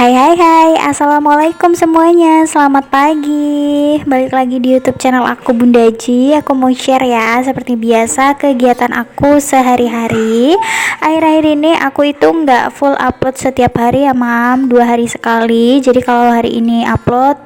Hai, assalamualaikum semuanya. Selamat pagi. Balik lagi di YouTube channel aku, Bunda Ji. Aku mau share ya, seperti biasa kegiatan aku sehari-hari. Akhir-akhir ini aku itu nggak full upload setiap hari ya, Mam. 2 hari sekali. Jadi kalau hari ini upload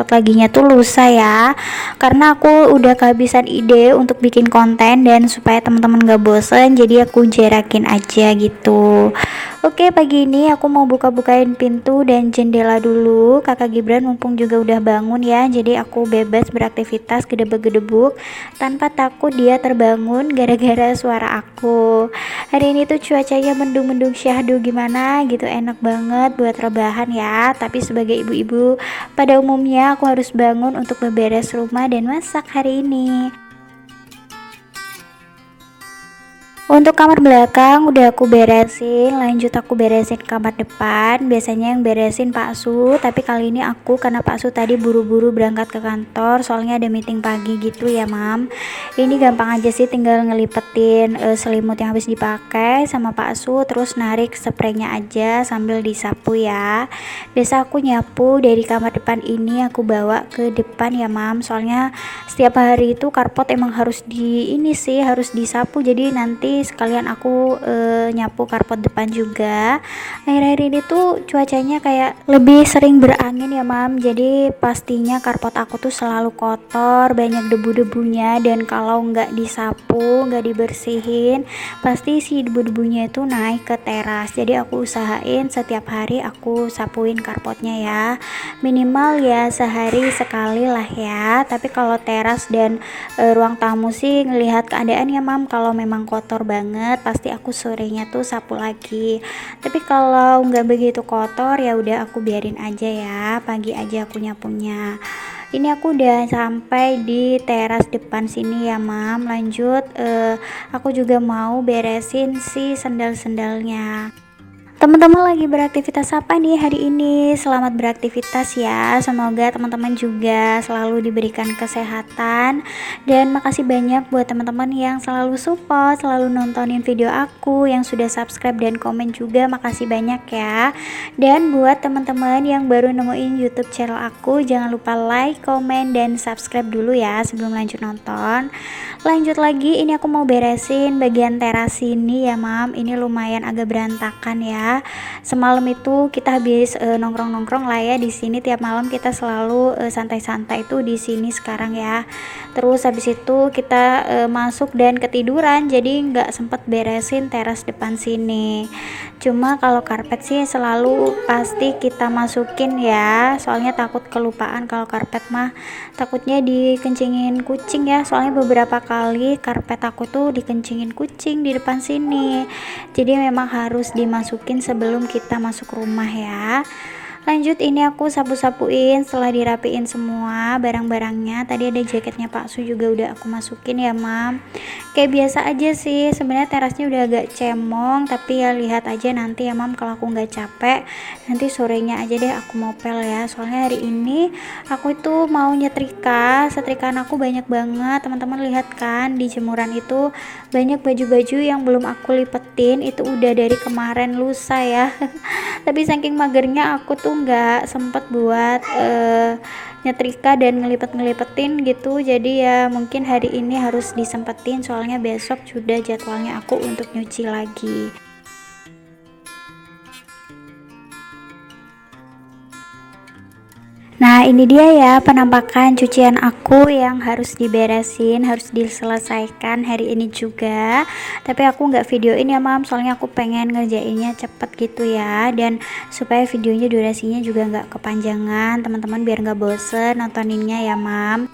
laginya tuh lusa ya. Karena aku udah kehabisan ide untuk bikin konten dan supaya teman-teman nggak bosen, jadi aku jarakin aja gitu. Oke, pagi ini aku mau buka-bukain pintu dan jendela dulu. Kakak Gibran mumpung juga udah bangun ya, jadi aku bebas beraktivitas gedebuk-gedebuk tanpa takut dia terbangun gara-gara suara aku. Hari ini tuh cuacanya mendung-mendung syahdu gimana gitu, enak banget buat rebahan ya. Tapi sebagai ibu-ibu pada umumnya aku harus bangun untuk beberes rumah dan masak hari ini. Untuk kamar belakang udah aku beresin, lanjut aku beresin kamar depan. Biasanya yang beresin Pak Su, tapi kali ini aku karena Pak Su tadi buru-buru berangkat ke kantor, soalnya ada meeting pagi gitu ya, Mam. Ini gampang aja sih, tinggal ngelipetin selimut yang habis dipakai sama Pak Su, terus narik spraynya aja sambil disapu ya. Biasa aku nyapu dari kamar depan ini aku bawa ke depan ya, Mam. Soalnya setiap hari itu karpot emang harus harus disapu, jadi nanti sekalian aku nyapu karpot depan juga. Akhir-akhir ini tuh cuacanya kayak lebih sering berangin ya, Mam, jadi pastinya karpot aku tuh selalu kotor, banyak debu-debunya, dan kalau nggak disapu, nggak dibersihin, pasti si debu-debunya itu naik ke teras. Jadi aku usahain setiap hari aku sapuin karpotnya ya, minimal ya sehari sekali lah ya. Tapi kalau teras dan ruang tamu sih ngelihat keadaan ya, Mam. Kalau memang kotor banget pasti aku sorenya tuh sapu lagi, tapi kalau nggak begitu kotor ya udah aku biarin aja ya, pagi aja aku nyapunya. Ini aku udah sampai di teras depan sini ya, Mam. Lanjut aku juga mau beresin si sendal-sendalnya. Teman-teman lagi beraktivitas apa nih hari ini? Selamat beraktivitas ya. Semoga teman-teman juga selalu diberikan kesehatan. Dan makasih banyak buat teman-teman yang selalu support, selalu nontonin video aku, yang sudah subscribe dan komen juga. Makasih banyak ya. Dan buat teman-teman yang baru nemuin YouTube channel aku, jangan lupa like, komen, dan subscribe dulu ya sebelum lanjut nonton. Lanjut lagi, ini aku mau beresin bagian teras sini ya, Mam. Ini lumayan agak berantakan ya. Semalam itu kita habis nongkrong-nongkrong lah ya di sini. Tiap malam kita selalu santai-santai itu di sini sekarang ya. Terus habis itu kita masuk dan ketiduran, jadi nggak sempet beresin teras depan sini. Cuma kalau karpet sih selalu pasti kita masukin ya, soalnya takut kelupaan. Kalau karpet mah takutnya dikencingin kucing ya, soalnya beberapa kali karpet aku tuh dikencingin kucing di depan sini, jadi memang harus dimasukin sebelum kita masuk rumah ya. Lanjut, ini aku sapu-sapuin setelah dirapiin semua barang-barangnya. Tadi ada jaketnya Pak Su juga udah aku masukin ya, Mam. Kayak biasa aja sih, sebenarnya terasnya udah agak cemong, tapi ya lihat aja nanti ya, Mam. Kalau aku nggak capek, nanti sorenya aja deh aku mopel ya. Soalnya hari ini aku itu mau nyetrika, setrikaan aku banyak banget. Teman-teman lihat kan di jemuran itu banyak baju-baju yang belum aku lipetin, itu udah dari kemarin lusa ya. Tapi saking magernya aku tuh nggak sempet buat nyetrika dan ngelipet-ngelipetin gitu, jadi ya mungkin hari ini harus disempetin, soalnya besok sudah jadwalnya aku untuk nyuci lagi. Nah, ini dia ya penampakan cucian aku yang harus diberesin, harus diselesaikan hari ini juga. Tapi aku nggak videoin ya, Mam, soalnya aku pengen ngerjainnya cepet gitu ya, dan supaya videonya durasinya juga nggak kepanjangan, teman-teman biar nggak bosen nontoninnya ya, Mam.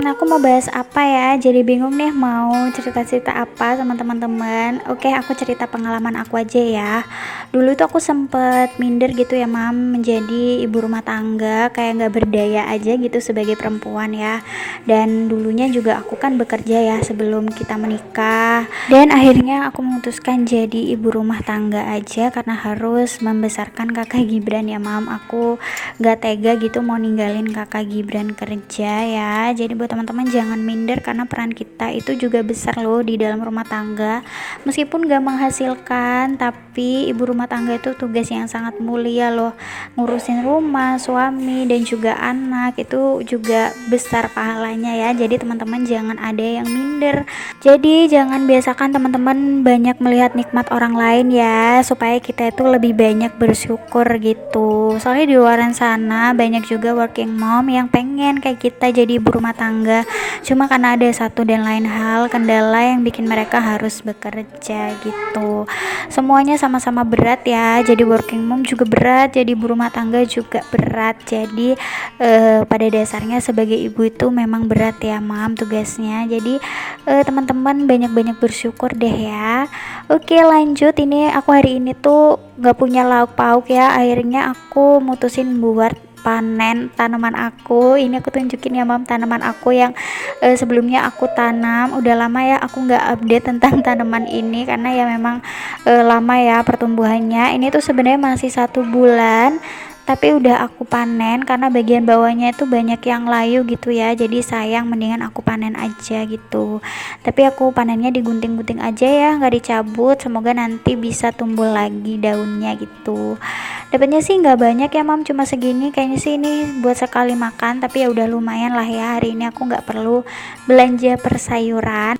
Aku mau bahas apa ya, jadi bingung nih mau cerita-cerita apa sama teman-teman. Oke, aku cerita pengalaman aku aja ya. Dulu tuh aku sempet minder gitu ya, Mam, menjadi ibu rumah tangga, kayak nggak berdaya aja gitu sebagai perempuan ya. Dan dulunya juga aku kan bekerja ya sebelum kita menikah, dan akhirnya aku memutuskan jadi ibu rumah tangga aja karena harus membesarkan kakak Gibran ya, Mam. Aku nggak tega gitu mau ninggalin kakak Gibran kerja ya. Jadi buat teman-teman jangan minder, karena peran kita itu juga besar loh di dalam rumah tangga. Meskipun gak menghasilkan, tapi tapi ibu rumah tangga itu tugas yang sangat mulia loh. Ngurusin rumah, suami, dan juga anak itu juga besar pahalanya ya. Jadi teman-teman jangan ada yang minder. Jadi jangan biasakan teman-teman banyak melihat nikmat orang lain ya, supaya kita itu lebih banyak bersyukur gitu. Soalnya di luar sana banyak juga working mom yang pengen kayak kita jadi ibu rumah tangga, cuma karena ada satu dan lain hal kendala yang bikin mereka harus bekerja gitu. Semuanya sama-sama berat ya, jadi working mom juga berat, jadi ibu rumah tangga juga berat. Jadi pada dasarnya sebagai ibu itu memang berat ya mam tugasnya. Jadi teman-teman banyak-banyak bersyukur deh ya. Oke lanjut, ini aku hari ini tuh gak punya lauk pauk ya, akhirnya aku mutusin buat panen tanaman aku. Ini aku tunjukin ya mam, tanaman aku yang sebelumnya aku tanam. Udah lama ya aku nggak update tentang tanaman ini karena ya memang lama ya pertumbuhannya. Ini tuh sebenarnya masih 1 bulan, tapi udah aku panen karena bagian bawahnya itu banyak yang layu gitu ya, jadi sayang, mendingan aku panen aja gitu. Tapi aku panennya digunting-gunting aja ya, nggak dicabut. Semoga nanti bisa tumbuh lagi daunnya gitu. Dapatnya sih nggak banyak ya mam, cuma segini kayaknya sih, ini buat sekali makan, tapi ya udah lumayan lah ya. Hari ini aku nggak perlu belanja persayuran.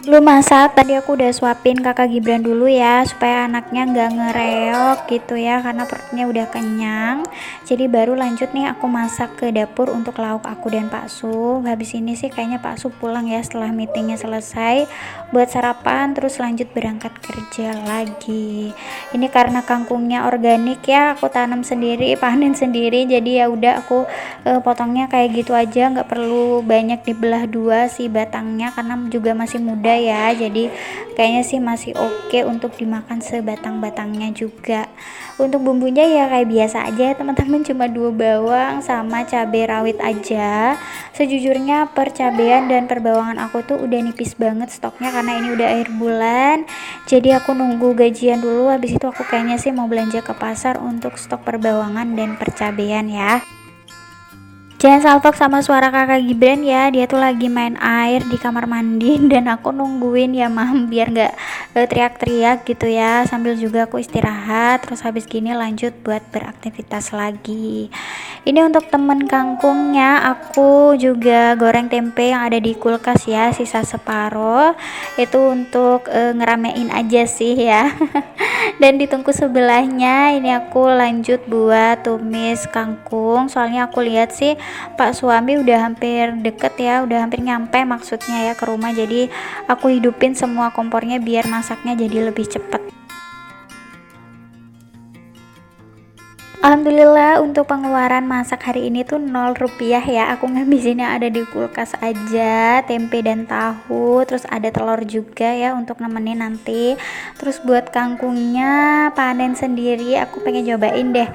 Belum masak, tadi aku udah suapin kakak Gibran dulu ya, supaya anaknya nggak ngereok gitu ya, karena perutnya udah kenyang. Jadi baru lanjut nih aku masak ke dapur untuk lauk aku dan Pak Su. Habis ini sih kayaknya Pak Su pulang ya setelah meetingnya selesai, buat sarapan terus lanjut berangkat kerja lagi. Ini karena kangkungnya organik ya, aku tanam sendiri, panen sendiri, jadi ya udah aku potongnya kayak gitu aja, nggak perlu banyak dibelah dua sih batangnya karena juga masih muda ya. Jadi kayaknya sih masih oke untuk dimakan sebatang-batangnya juga. Untuk bumbunya ya kayak biasa aja teman-teman, cuma 2 bawang sama cabai rawit aja. Sejujurnya percabean dan perbawangan aku tuh udah nipis banget stoknya karena ini udah akhir bulan. Jadi aku nunggu gajian dulu, habis itu aku kayaknya sih mau belanja ke pasar untuk stok perbawangan dan percabean ya. Jangan salfok sama suara kakak Gibran ya, dia tuh lagi main air di kamar mandi dan aku nungguin ya mam, biar nggak teriak-teriak gitu ya, sambil juga aku istirahat. Terus habis gini lanjut buat beraktivitas lagi. Ini untuk temen kangkungnya, aku juga goreng tempe yang ada di kulkas ya, sisa separuh itu untuk ngeramein aja sih ya. Dan di tungku sebelahnya ini aku lanjut buat tumis kangkung, soalnya aku lihat sih Pak suami udah hampir deket ya, udah hampir nyampe maksudnya ya ke rumah. Jadi aku hidupin semua kompornya biar masaknya jadi lebih cepet. Alhamdulillah untuk pengeluaran masak hari ini tuh 0 rupiah ya. Aku ngabisin yang ada di kulkas aja, tempe dan tahu, terus ada telur juga ya untuk nemenin nanti. Terus buat kangkungnya panen sendiri, aku pengen cobain deh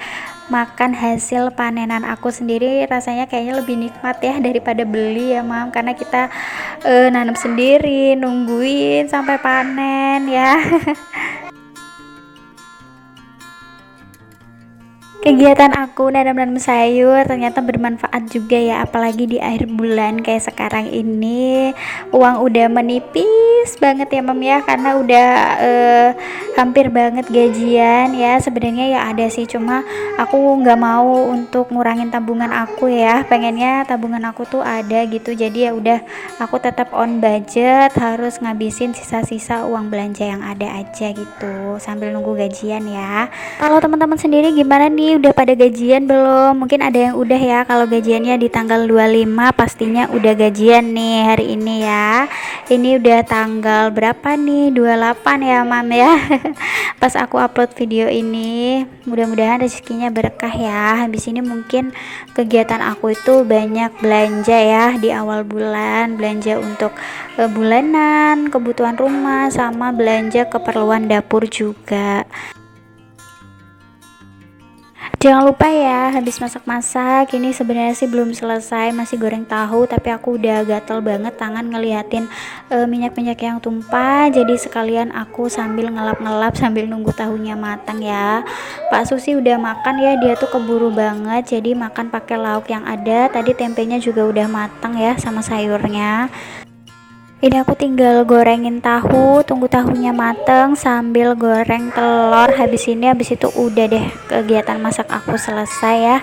makan hasil panenan aku sendiri, rasanya kayaknya lebih nikmat ya daripada beli ya mam, karena kita nanam sendiri, nungguin sampai panen ya. Kegiatan aku nanam-nanam sayur ternyata bermanfaat juga ya, apalagi di akhir bulan kayak sekarang ini. Uang udah menipis banget ya mam ya, karena udah hampir banget gajian ya. Sebenarnya ya ada sih, cuma aku nggak mau untuk ngurangin tabungan aku ya, pengennya tabungan aku tuh ada gitu. Jadi ya udah aku tetap on budget, harus ngabisin sisa-sisa uang belanja yang ada aja gitu sambil nunggu gajian ya. Kalau teman-teman sendiri gimana nih, udah pada gajian belum? Mungkin ada yang udah ya. Kalau gajiannya di tanggal 25 pastinya udah gajian nih hari ini ya. Ini udah tanggal berapa nih? 28 ya mam ya. Pas aku upload video ini, mudah-mudahan rezekinya berkah ya. Habis ini mungkin kegiatan aku itu banyak belanja ya di awal bulan, belanja untuk bulanan, kebutuhan rumah, sama belanja keperluan dapur juga. Jangan lupa ya, habis masak-masak ini sebenarnya sih belum selesai, masih goreng tahu, tapi aku udah gatel banget tangan ngeliatin minyak-minyak yang tumpah. Jadi sekalian aku sambil ngelap-ngelap sambil nunggu tahunya matang ya. Pak Susi udah makan ya, dia tuh keburu banget, jadi makan pakai lauk yang ada. Tadi tempenya juga udah matang ya sama sayurnya. Ini aku tinggal gorengin tahu, tunggu tahunya mateng sambil goreng telur. Habis itu udah deh, kegiatan masak aku selesai ya.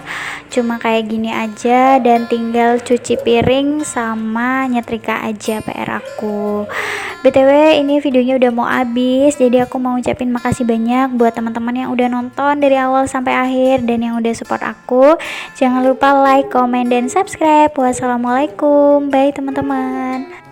Cuma kayak gini aja dan tinggal cuci piring sama nyetrika aja PR aku. BTW ini videonya udah mau habis, jadi aku mau ucapin makasih banyak buat teman-teman yang udah nonton dari awal sampai akhir dan yang udah support aku. Jangan lupa like, comment, dan subscribe. Wassalamualaikum, bye teman-teman.